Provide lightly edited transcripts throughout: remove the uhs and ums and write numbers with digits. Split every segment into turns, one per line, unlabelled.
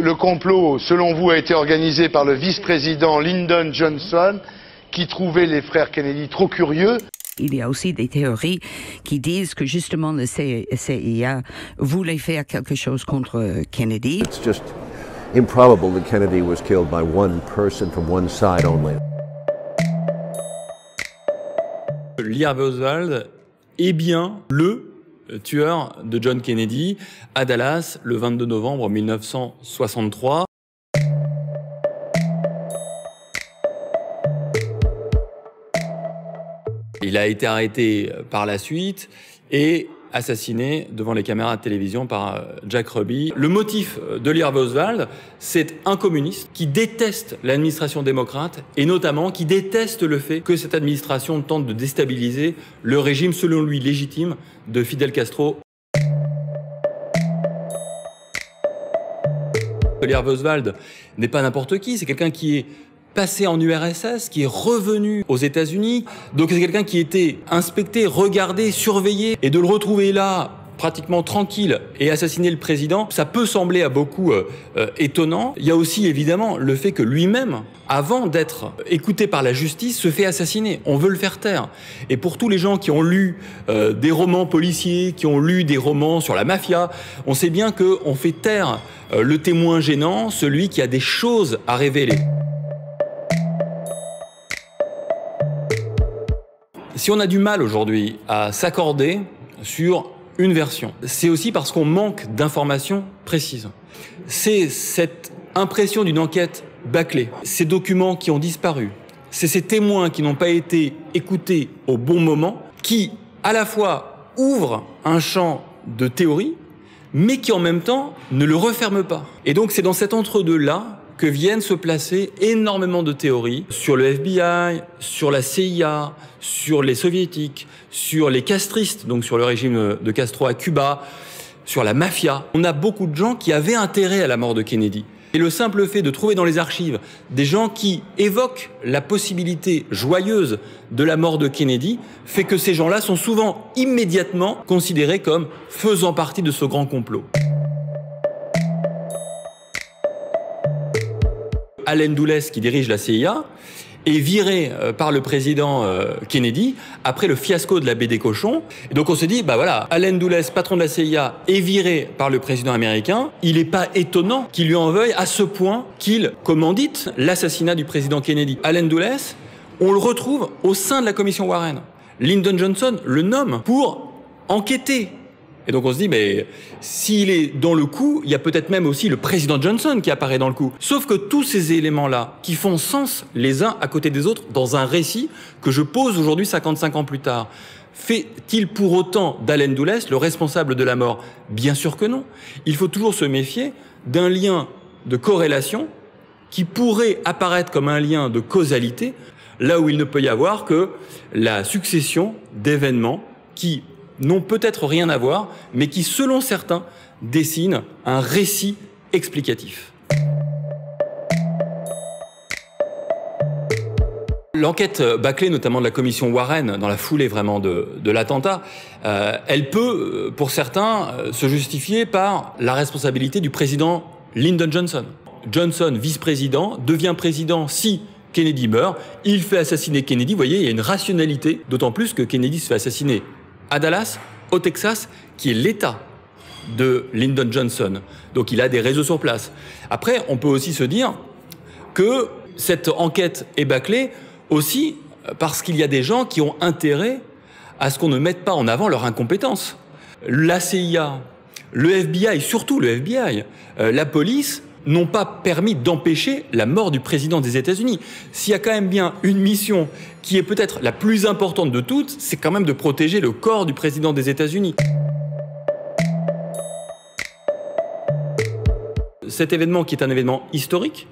Le complot, selon vous, a été organisé par le vice-président Lyndon Johnson, qui trouvait les frères Kennedy trop curieux.
Il y a aussi des théories qui disent que justement le CIA voulait faire quelque chose contre Kennedy.
It's just improbable that Kennedy was killed by one person from one side only.
Lee Harvey Oswald est bien le tueur de John Kennedy à Dallas le 22 novembre 1963. Il a été arrêté par la suite et assassiné devant les caméras de télévision par Jack Ruby. Le motif de Lee Harvey Oswald, c'est un communiste qui déteste l'administration démocrate et notamment qui déteste le fait que cette administration tente de déstabiliser le régime, selon lui légitime, de Fidel Castro. Lee Harvey Oswald n'est pas n'importe qui, c'est quelqu'un qui est passé en URSS, qui est revenu aux États-Unis. Donc c'est quelqu'un qui était inspecté, regardé, surveillé, et de le retrouver là, pratiquement tranquille, et assassiner le président, ça peut sembler à beaucoup étonnant. Il y a aussi évidemment le fait que lui-même, avant d'être écouté par la justice, se fait assassiner. On veut le faire taire. Et pour tous les gens qui ont lu des romans policiers, qui ont lu des romans sur la mafia, on sait bien qu'on fait taire le témoin gênant, celui qui a des choses à révéler. Si on a du mal aujourd'hui à s'accorder sur une version, c'est aussi parce qu'on manque d'informations précises. C'est cette impression d'une enquête bâclée, ces documents qui ont disparu, c'est ces témoins qui n'ont pas été écoutés au bon moment, qui à la fois ouvrent un champ de théorie, mais qui en même temps ne le referment pas. Et donc c'est dans cet entre-deux-là que viennent se placer énormément de théories sur le FBI, sur la CIA, sur les soviétiques, sur les castristes, donc sur le régime de Castro à Cuba, sur la mafia. On a beaucoup de gens qui avaient intérêt à la mort de Kennedy. Et le simple fait de trouver dans les archives des gens qui évoquent la possibilité joyeuse de la mort de Kennedy fait que ces gens-là sont souvent immédiatement considérés comme faisant partie de ce grand complot. Allen Dulles, qui dirige la CIA, est viré par le président Kennedy après le fiasco de la baie des cochons. Et donc on se dit, bah voilà, Allen Dulles, patron de la CIA, est viré par le président américain. Il n'est pas étonnant qu'il lui en veuille à ce point qu'il commandite l'assassinat du président Kennedy. Allen Dulles, on le retrouve au sein de la commission Warren. Lyndon Johnson le nomme pour enquêter. Et donc on se dit, mais s'il est dans le coup, il y a peut-être même aussi le président Johnson qui apparaît dans le coup. Sauf que tous ces éléments-là, qui font sens les uns à côté des autres, dans un récit que je pose aujourd'hui 55 ans plus tard, fait-il pour autant d'Allen Dulles le responsable de la mort? Bien sûr que non. Il faut toujours se méfier d'un lien de corrélation qui pourrait apparaître comme un lien de causalité, là où il ne peut y avoir que la succession d'événements qui n'ont peut-être rien à voir, mais qui, selon certains, dessinent un récit explicatif. L'enquête bâclée, notamment de la commission Warren, dans la foulée vraiment de l'attentat, elle peut, pour certains, se justifier par la responsabilité du président Lyndon Johnson. Johnson, vice-président, devient président si Kennedy meurt, il fait assassiner Kennedy. Vous voyez, il y a une rationalité, d'autant plus que Kennedy se fait assassiner à Dallas, au Texas, qui est l'État de Lyndon Johnson. Donc il a des réseaux sur place. Après, on peut aussi se dire que cette enquête est bâclée aussi parce qu'il y a des gens qui ont intérêt à ce qu'on ne mette pas en avant leur incompétence. La CIA, le FBI, et surtout le FBI, la police, n'ont pas permis d'empêcher la mort du président des États-Unis. S'il y a quand même bien une mission qui est peut-être la plus importante de toutes, c'est quand même de protéger le corps du président des États-Unis. Cet événement, qui est un événement historique,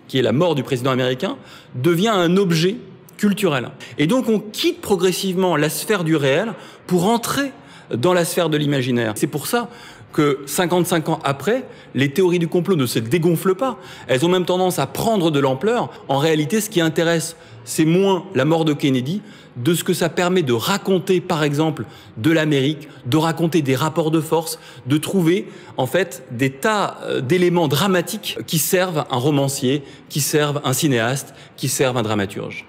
qui est la mort du président américain, devient un objet culturel. Et donc on quitte progressivement la sphère du réel pour entrer dans la sphère de l'imaginaire. C'est pour ça que 55 ans après, les théories du complot ne se dégonflent pas. Elles ont même tendance à prendre de l'ampleur. En réalité, ce qui intéresse, c'est moins la mort de Kennedy, de ce que ça permet de raconter, par exemple, de l'Amérique, de raconter des rapports de force, de trouver, en fait, des tas d'éléments dramatiques qui servent un romancier, qui servent un cinéaste, qui servent un dramaturge.